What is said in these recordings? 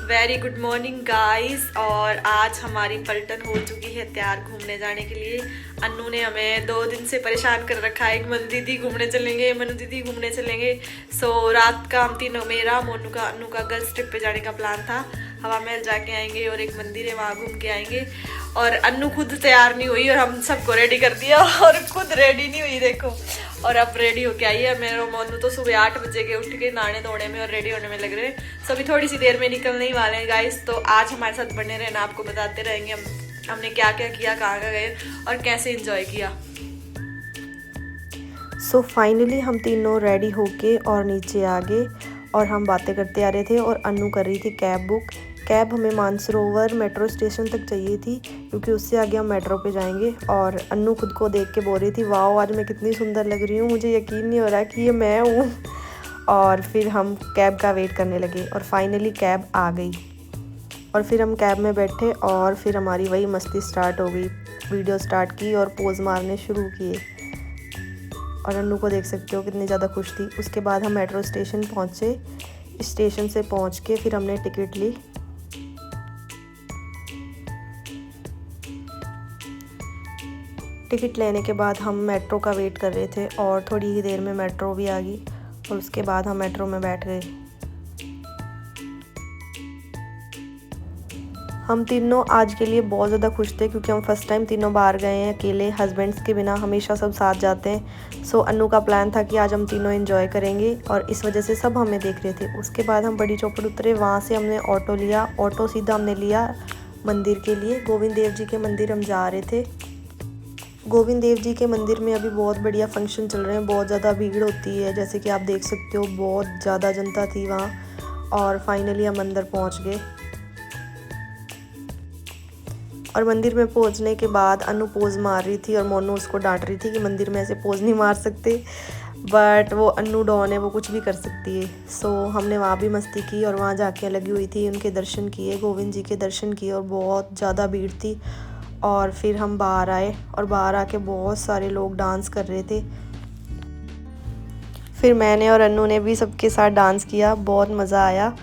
Very good morning guys. और आज हमारी पलटन हो चुकी है तैयार घूमने जाने के लिए। अन्नू ने हमें 2 दिन से परेशान कर रखा है कि मनु दीदी घूमने चलेंगे, मनु दीदी घूमने चलेंगे। सो रात का हम तीनों, मेरा, मोनू का, अन्नू का गर्ल्स ट्रिप पे जाने का प्लान था। हवा महल जाके आएंगे और एक मंदिर है वहाँ घूम के आएंगे। और अन्नू खुद तैयार नहीं हुई और हम सबको रेडी कर दिया और खुद रेडी नहीं हुई देखो। और अब रेडी होके आई है। मेरा मोनू तो सुबह 8 बजे के उठ के नहाने धोने में और रेडी होने में लग रहे हैं। सभी थोड़ी सी देर में निकलने ही वाले हैं गाइस। तो आज हमारे साथ बने रहना, आपको बताते रहेंगे हमने क्या क्या किया, कहाँ गए और कैसे एंजॉय किया। सो फाइनली हम तीनों रेडी होके और नीचे आ गए और हम बातें करते आ रहे थे और अन्नू कर रही थी कैब बुक। कैब हमें मानसरोवर मेट्रो स्टेशन तक चाहिए थी क्योंकि उससे आगे हम मेट्रो पे जाएंगे। और अन्नू खुद को देख के बोल रही थी, वाओ आज मैं कितनी सुंदर लग रही हूँ, मुझे यकीन नहीं हो रहा कि ये मैं हूँ। और फिर हम कैब का वेट करने लगे और फाइनली कैब आ गई। और फिर हम कैब में बैठे और फिर हमारी वही मस्ती स्टार्ट हो गई। वीडियो स्टार्ट की और पोज मारने शुरू किए। और अन्नू को देख सकते हो कितनी ज़्यादा खुश थी। उसके बाद हम मेट्रो स्टेशन पहुँचे। स्टेशन से पहुँच के फिर हमने टिकट ली। टिकट लेने के बाद हम मेट्रो का वेट कर रहे थे और थोड़ी ही देर में मेट्रो भी आ गई और उसके बाद हम मेट्रो में बैठ गए। हम तीनों आज के लिए बहुत ज़्यादा खुश थे क्योंकि हम फर्स्ट टाइम तीनों बाहर गए हैं अकेले, हस्बैंड्स के बिना। हमेशा सब साथ जाते हैं। सो अन्नू का प्लान था कि आज हम तीनों एंजॉय करेंगे और इस वजह से सब हमें देख रहे थे। उसके बाद हम बड़ी चौपड़ उतरे, वहाँ से हमने ऑटो लिया। ऑटो सीधा हमने लिया मंदिर के लिए। गोविंद देव जी के मंदिर हम जा रहे थे। गोविंद देव जी के मंदिर में अभी बहुत बढ़िया फंक्शन चल रहे हैं, बहुत ज़्यादा भीड़ होती है, जैसे कि आप देख सकते हो बहुत ज़्यादा जनता थी वहाँ। और फाइनली हम अंदर पहुँच गए। और मंदिर में पहुंचने के बाद अन्नू पोज मार रही थी और मोनू उसको डांट रही थी कि मंदिर में ऐसे पोज नहीं मार सकते। बट वो अन्नू डॉन है, वो कुछ भी कर सकती है। सो हमने वहाँ भी मस्ती की और वहाँ जाके लगी हुई थी, उनके दर्शन किए, गोविंद जी के दर्शन किए और बहुत ज़्यादा भीड़ थी। और फिर हम बाहर आए और बाहर आके बहुत सारे लोग डांस कर रहे थे। फिर मैंने और अन्नू ने भी सबके साथ डांस किया, बहुत मज़ा आया।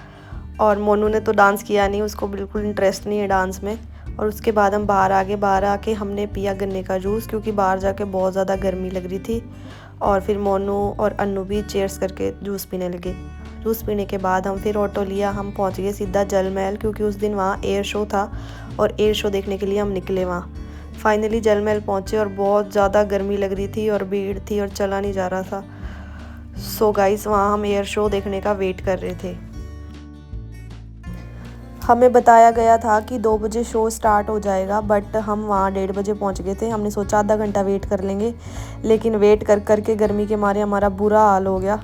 और मोनू ने तो डांस किया नहीं, उसको बिल्कुल इंटरेस्ट नहीं है डांस में। और उसके बाद हम बाहर आ गए। बाहर आके हमने पिया गन्ने का जूस क्योंकि बाहर जाके बहुत ज़्यादा गर्मी लग रही थी। और फिर मोनू और अन्नू भी चेयर्स करके जूस पीने लगे। जूस पीने के बाद हम फिर ऑटो लिया, हम पहुंच गए सीधा जल महल क्योंकि उस दिन वहाँ एयर शो था और एयर शो देखने के लिए हम निकले वहाँ। फाइनली जल महल पहुँचे और बहुत ज़्यादा गर्मी लग रही थी और भीड़ थी और चला नहीं जा रहा था। सो गाइस वहाँ हम एयर शो देखने का वेट कर रहे थे। हमें बताया गया था कि 2 बजे शो स्टार्ट हो जाएगा, बट हम वहाँ 1:30 बजे पहुँच गए थे। हमने सोचा आधा घंटा वेट कर लेंगे, लेकिन वेट कर कर के गर्मी के मारे हमारा बुरा हाल हो गया।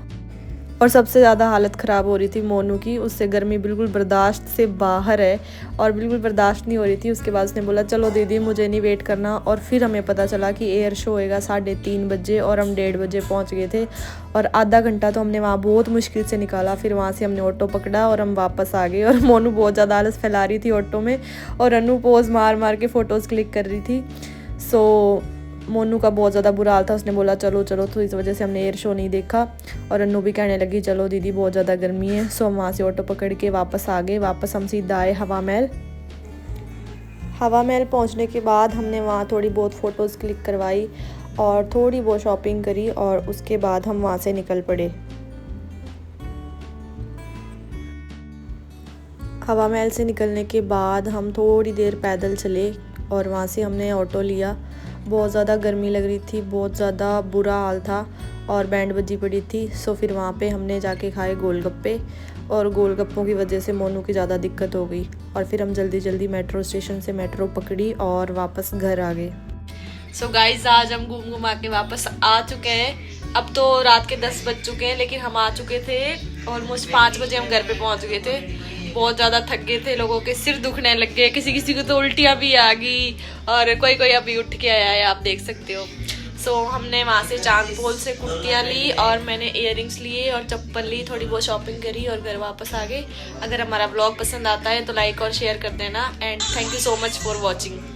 और सबसे ज़्यादा हालत ख़राब हो रही थी मोनू की, उससे गर्मी बिल्कुल बर्दाश्त से बाहर है और बिल्कुल बर्दाश्त नहीं हो रही थी। उसके बाद उसने बोला चलो दीदी मुझे नहीं वेट करना। और फिर हमें पता चला कि एयर शो होएगा 3:30 बजे और हम 1:30 बजे पहुंच गए थे। और आधा घंटा तो हमने वहाँ बहुत मुश्किल से निकाला। फिर वहाँ से हमने ऑटो पकड़ा और हम वापस आ गए। और मोनू बहुत ज़्यादा आलस फैला रही थी ऑटो में और अन्नू पोज मार मार के फ़ोटोज़ क्लिक कर रही थी। सो मोनू का बहुत ज़्यादा बुरा हाल था, उसने बोला चलो चलो, तो इस वजह से हमने एयर शो नहीं देखा। और अन्नू भी कहने लगी चलो दीदी बहुत ज़्यादा गर्मी है। सो हम वहाँ से ऑटो पकड़ के वापस आ गए। वापस हम सीधा आए हवा महल। हवा महल पहुँचने के बाद हमने वहाँ थोड़ी बहुत फ़ोटोज़ क्लिक करवाई और थोड़ी बहुत शॉपिंग करी और उसके बाद हम वहाँ से निकल पड़े। हवा महल से निकलने के बाद हम थोड़ी देर पैदल चले और वहाँ से हमने ऑटो लिया। बहुत ज़्यादा गर्मी लग रही थी, बहुत ज़्यादा बुरा हाल था और बैंड बजी पड़ी थी। सो फिर वहाँ पे हमने जाके खाए गोलगप्पे और गोलगप्पों की वजह से मोनू की ज़्यादा दिक्कत हो गई। और फिर हम जल्दी जल्दी मेट्रो स्टेशन से मेट्रो पकड़ी और वापस घर आ गए। सो गाइज आज हम घूम घुमा के वापस आ चुके हैं। अब तो रात के 10 बज चुके हैं, लेकिन हम आ चुके थे ऑलमोस्ट 5 बजे हम घर पे पहुंच गए थे। बहुत ज़्यादा थक गए थे, लोगों के सिर दुखने लग गए, किसी किसी को तो उल्टियाँ भी आ गई और कोई कोई अभी उठ के आया है, आप देख सकते हो। सो हमने वहाँ से चांदपोल से कुर्तियाँ ली और मैंने इयररिंग्स लिए और चप्पल ली, थोड़ी बहुत शॉपिंग करी और घर वापस आ गए। अगर हमारा ब्लॉग पसंद आता है तो लाइक और शेयर कर देना and thank you so much for watching.